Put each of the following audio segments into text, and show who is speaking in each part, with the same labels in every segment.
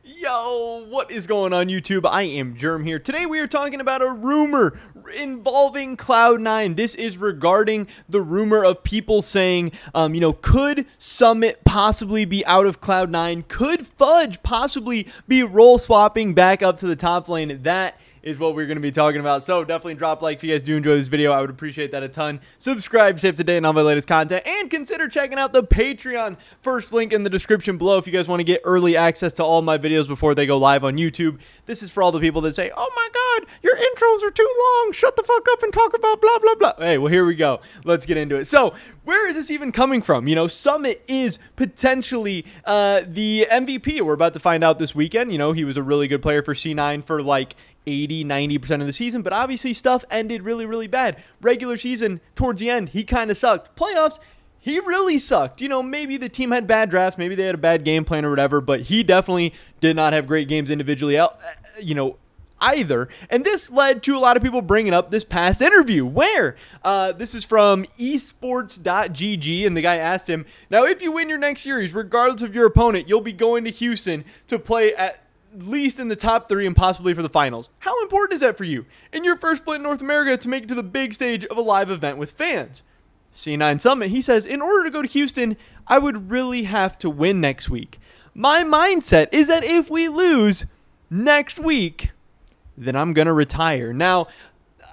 Speaker 1: Yo, what is going on YouTube? I am Germ here. Today we are talking about a rumor involving Cloud9. This is regarding the rumor of people saying, could Summit possibly be out of Cloud9? Could Fudge possibly be role swapping back up to the top lane? That is what we're going to be talking about. So definitely drop a like if you guys do enjoy this video. I would appreciate that a ton. Subscribe, stay up to date on all my latest content, and consider checking out the Patreon. First link in the description below if you guys want to get early access to all my videos before they go live on YouTube. This is for all the people that say, oh my God, your intros are too long. Shut the fuck up and talk about blah, blah, blah. Hey, well, here we go. Let's get into it. So where is this even coming from? Summit is potentially the MVP. We're about to find out this weekend. He was a really good player for C9 for like 80-90% of the season, but obviously stuff ended really, really bad. Regular season, towards the end, he kind of sucked. Playoffs, he really sucked. Maybe the team had bad drafts, maybe they had a bad game plan or whatever, but he definitely did not have great games individually, either. And this led to a lot of people bringing up this past interview where this is from esports.gg, and the guy asked him, now if you win your next series, regardless of your opponent, you'll be going to Houston to play at least in the top 3 and possibly for the finals. How important is that for you in your first split in North America to make it to the big stage of a live event with fans? C9 Summit, he says, in order to go to Houston, I would really have to win next week. My mindset is that if we lose next week, then I'm going to retire. Now,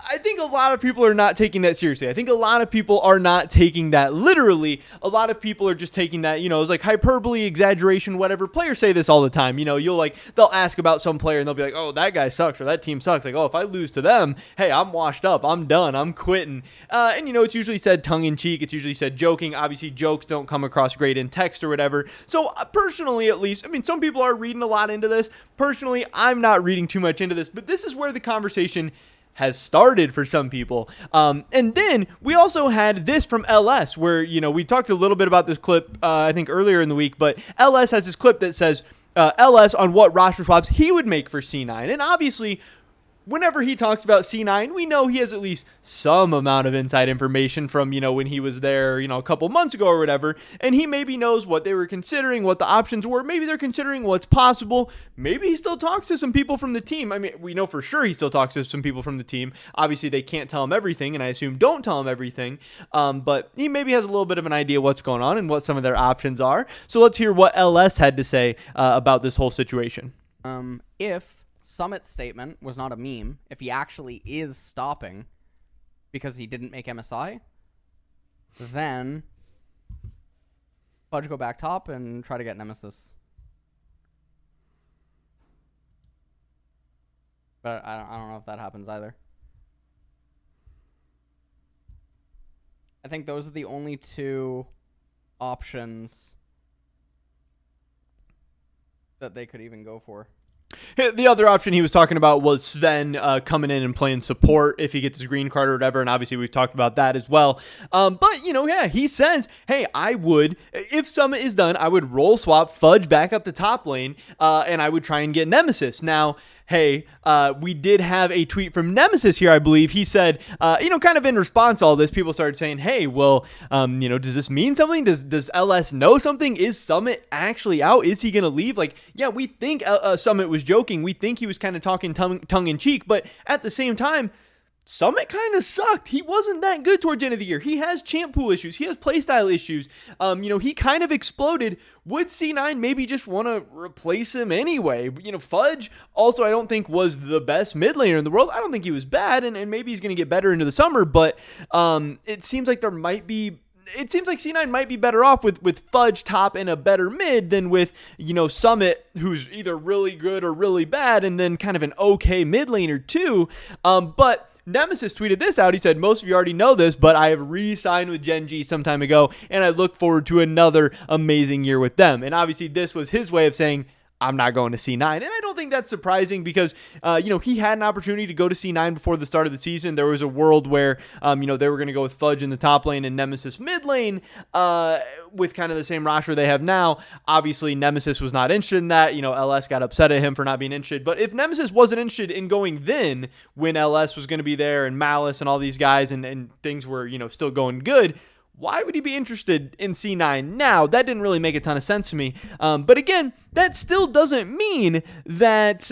Speaker 1: I think a lot of people are not taking that seriously. I think a lot of people are not taking that literally. A lot of people are just taking that, it's like hyperbole, exaggeration, whatever. Players say this all the time. They'll ask about some player and they'll be like, oh, that guy sucks or that team sucks. Like, oh, if I lose to them, hey, I'm washed up. I'm done. I'm quitting. It's usually said tongue in cheek. It's usually said joking. Obviously, jokes don't come across great in text or whatever. So personally, at least, some people are reading a lot into this. Personally, I'm not reading too much into this, but this is where the conversation has started for some people. And then we also had this from LS where, we talked a little bit about this clip, I think earlier in the week, but LS has this clip that says LS on what roster swaps he would make for C9. And obviously, whenever he talks about C9, we know he has at least some amount of inside information from, when he was there, a couple months ago or whatever. And he maybe knows what they were considering, what the options were. Maybe they're considering what's possible. Maybe he still talks to some people from the team. We know for sure he still talks to some people from the team. Obviously, they can't tell him everything, and I assume don't tell him everything. But he maybe has a little bit of an idea what's going on and what some of their options are. So let's hear what LS had to say about this whole situation.
Speaker 2: If Summit's statement was not a meme, if he actually is stopping because he didn't make MSI, then Fudge go back top and try to get Nemesis. But I don't know if that happens either. I think those are the only two options that they could even go for.
Speaker 1: The other option he was talking about was Sven coming in and playing support if he gets his green card or whatever, and obviously we've talked about that as well. He says, hey, I would, if Summit is done, I would role swap Fudge back up the top lane, and I would try and get Nemesis. Now, hey, we did have a tweet from Nemesis here, I believe. He said, kind of in response to all this, people started saying, hey, well, does this mean something? Does LS know something? Is Summit actually out? Is he going to leave? Like, yeah, we think Summit was joking. We think he was kind of talking tongue in cheek, but at the same time, Summit kind of sucked. He wasn't that good towards the end of the year. He has champ pool issues. He has playstyle issues. He kind of exploded. Would C9 maybe just want to replace him anyway? Fudge also I don't think was the best mid laner in the world. I don't think he was bad, and maybe he's going to get better into the summer, but it seems like C9 might be better off with Fudge top and a better mid than with, Summit, who's either really good or really bad, and then kind of an okay mid laner too. But Nemesis tweeted this out. He said, most of you already know this, but I have re-signed with Gen G some time ago, and I look forward to another amazing year with them. And obviously this was his way of saying, I'm not going to C9. And I don't think that's surprising because, he had an opportunity to go to C9 before the start of the season. There was a world where, they were going to go with Fudge in the top lane and Nemesis mid lane with kind of the same roster they have now. Obviously, Nemesis was not interested in that. LS got upset at him for not being interested. But if Nemesis wasn't interested in going then when LS was going to be there and Malice and all these guys and things were, still going good, why would he be interested in C9 now? That didn't really make a ton of sense to me. But again, that still doesn't mean that,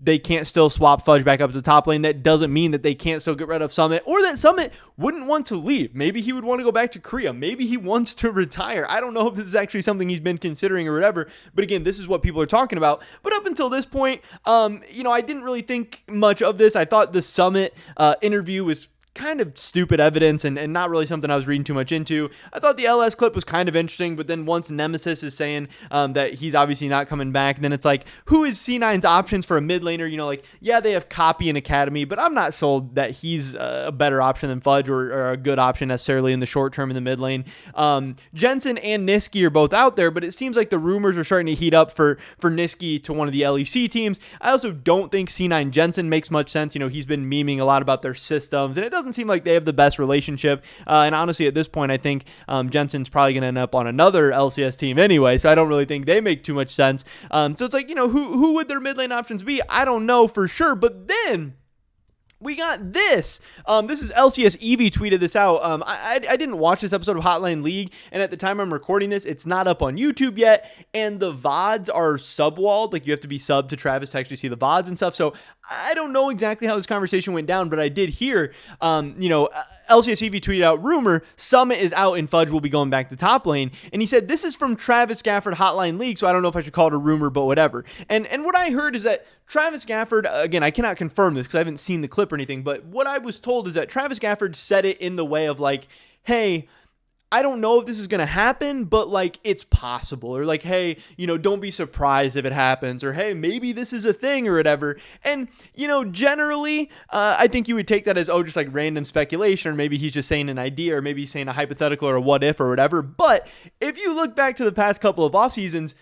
Speaker 1: they can't still swap Fudge back up to the top lane. That doesn't mean that they can't still get rid of Summit, or that Summit wouldn't want to leave. Maybe he would want to go back to Korea. Maybe he wants to retire. I don't know if this is actually something he's been considering or whatever, but again, this is what people are talking about. But up until this point, I didn't really think much of this. I thought the Summit interview was kind of stupid evidence and not really something I was reading too much into. I thought the LS clip was kind of interesting, but then once Nemesis is saying that he's obviously not coming back, then it's like, who is C9's options for a mid laner? Yeah, they have Copy and Academy, but I'm not sold that he's a better option than Fudge or a good option necessarily in the short term in the mid lane. Jensen and Niski are both out there, but it seems like the rumors are starting to heat up for Niski to one of the LEC teams. I also don't think C9 Jensen makes much sense. He's been memeing a lot about their systems, and it doesn't seem like they have the best relationship. And honestly, at this point, I think Jensen's probably going to end up on another LCS team anyway, so I don't really think they make too much sense. So it's like, who would their mid lane options be? I don't know for sure. But then we got this. This is LCS Eevee tweeted this out. I didn't watch this episode of Hotline League, and at the time I'm recording this, it's not up on YouTube yet, and the VODs are sub-walled. Like, you have to be subbed to Travis to actually see the VODs and stuff. So I don't know exactly how this conversation went down, but I did hear, LCS Eevee tweeted out, rumor, Summit is out and Fudge will be going back to top lane. And he said, this is from Travis Gafford Hotline League, so I don't know if I should call it a rumor, but whatever. And what I heard is that Travis Gafford, again, I cannot confirm this because I haven't seen the clip or anything, but what I was told is that Travis Gafford said it in the way of like, hey, I don't know if this is going to happen, but like, it's possible, or like, hey, don't be surprised if it happens, or hey, maybe this is a thing or whatever. And, generally, I think you would take that as, just like random speculation, or maybe he's just saying an idea, or maybe he's saying a hypothetical or a what if or whatever. But if you look back to the past couple of off seasons,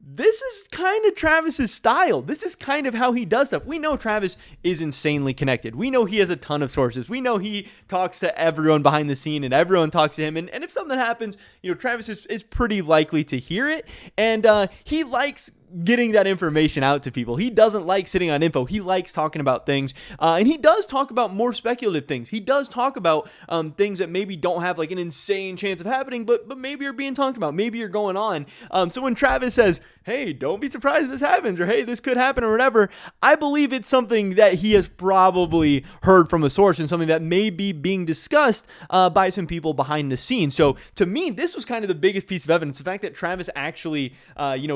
Speaker 1: this is kind of Travis's style. This is kind of how he does stuff. We know Travis is insanely connected. We know he has a ton of sources. We know he talks to everyone behind the scene and everyone talks to him. And if something happens, Travis is pretty likely to hear it. And he likes getting that information out to people. He doesn't like sitting on info. He likes talking about things. And he does talk about more speculative things. He does talk about things that maybe don't have like an insane chance of happening, but maybe are being talked about. Maybe you're going on. So when Travis says, hey, don't be surprised if this happens, or hey, this could happen or whatever, I believe it's something that he has probably heard from a source and something that may be being discussed by some people behind the scenes. So to me, this was kind of the biggest piece of evidence. The fact that Travis actually,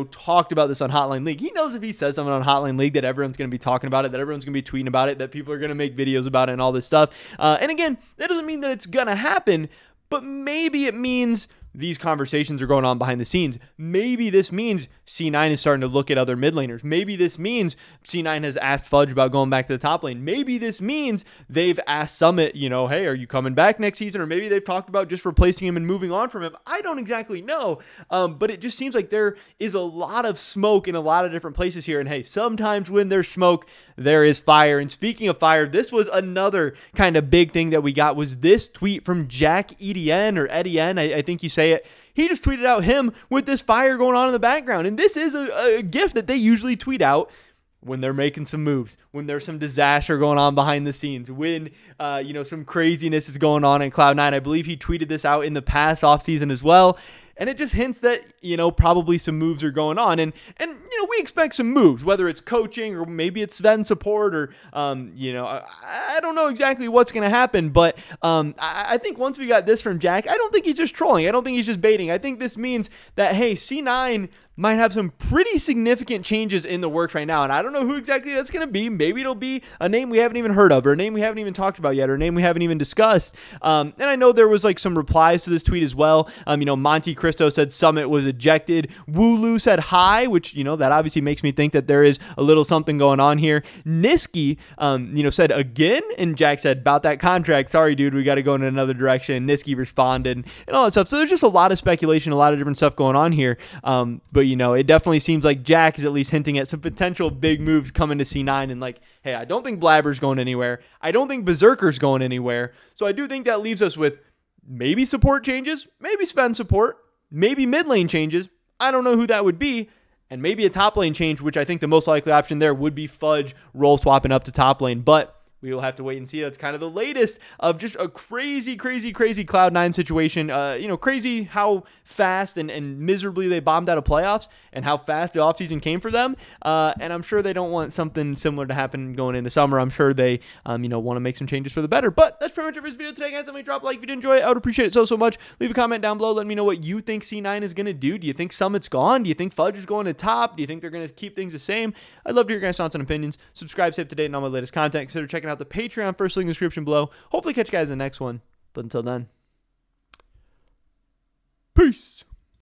Speaker 1: talked about this on Hotline League. He knows if he says something on Hotline League that everyone's going to be talking about it, that everyone's going to be tweeting about it, that people are going to make videos about it and all this stuff. And again, that doesn't mean that it's going to happen, but maybe it means these conversations are going on behind the scenes. Maybe this means C9 is starting to look at other mid laners. Maybe this means C9 has asked Fudge about going back to the top lane. Maybe this means they've asked Summit, hey, are you coming back next season? Or maybe they've talked about just replacing him and moving on from him. I don't exactly know. But it just seems like there is a lot of smoke in a lot of different places here. And hey, sometimes when there's smoke, there is fire. And speaking of fire, this was another kind of big thing that we got, was this tweet from Jack Edien, or Edien, I think you say it. He just tweeted out him with this fire going on in the background. And this is a GIF that they usually tweet out when they're making some moves, when there's some disaster going on behind the scenes, when, some craziness is going on in Cloud9. I believe he tweeted this out in the past offseason as well. And it just hints that, probably some moves are going on. And we expect some moves, whether it's coaching or maybe it's Sven support or, I don't know exactly what's going to happen. But I think once we got this from Jack, I don't think he's just trolling. I don't think he's just baiting. I think this means that, hey, C9 might have some pretty significant changes in the works right now. And I don't know who exactly that's going to be. Maybe it'll be a name we haven't even heard of, or a name we haven't even talked about yet, or a name we haven't even discussed. And I know there was like some replies to this tweet as well. Monte Cristo said Summit was ejected. Wooloo said hi, which, that obviously makes me think that there is a little something going on here. Niski, said again, and Jack said, about that contract, sorry, dude, we got to go in another direction. And Niski responded and all that stuff. So there's just a lot of speculation, a lot of different stuff going on here. But it definitely seems like Jack is at least hinting at some potential big moves coming to C9. And like, hey, I don't think Blabber's going anywhere. I don't think Berserker's going anywhere. So I do think that leaves us with maybe support changes, maybe Sven support, maybe mid lane changes. I don't know who that would be. And maybe a top lane change, which I think the most likely option there would be Fudge role swapping up to top lane. But we will have to wait and see. That's kind of the latest of just a crazy Cloud9 situation. Crazy how fast and miserably they bombed out of playoffs and how fast the offseason came for them. And I'm sure they don't want something similar to happen going into summer. I'm sure they, want to make some changes for the better. But that's pretty much it for this video today, guys. Let me drop a like if you did enjoy it. I would appreciate it so much. Leave a comment down below. Let me know what you think C9 is going to do. Do you think Summit's gone? Do you think Fudge is going to top? Do you think they're going to keep things the same? I'd love to hear your guys' thoughts and opinions. Subscribe, stay up to date on all my latest content. Consider checking out the Patreon, first link in the description below. Hopefully catch you guys in the next one. But until then, peace.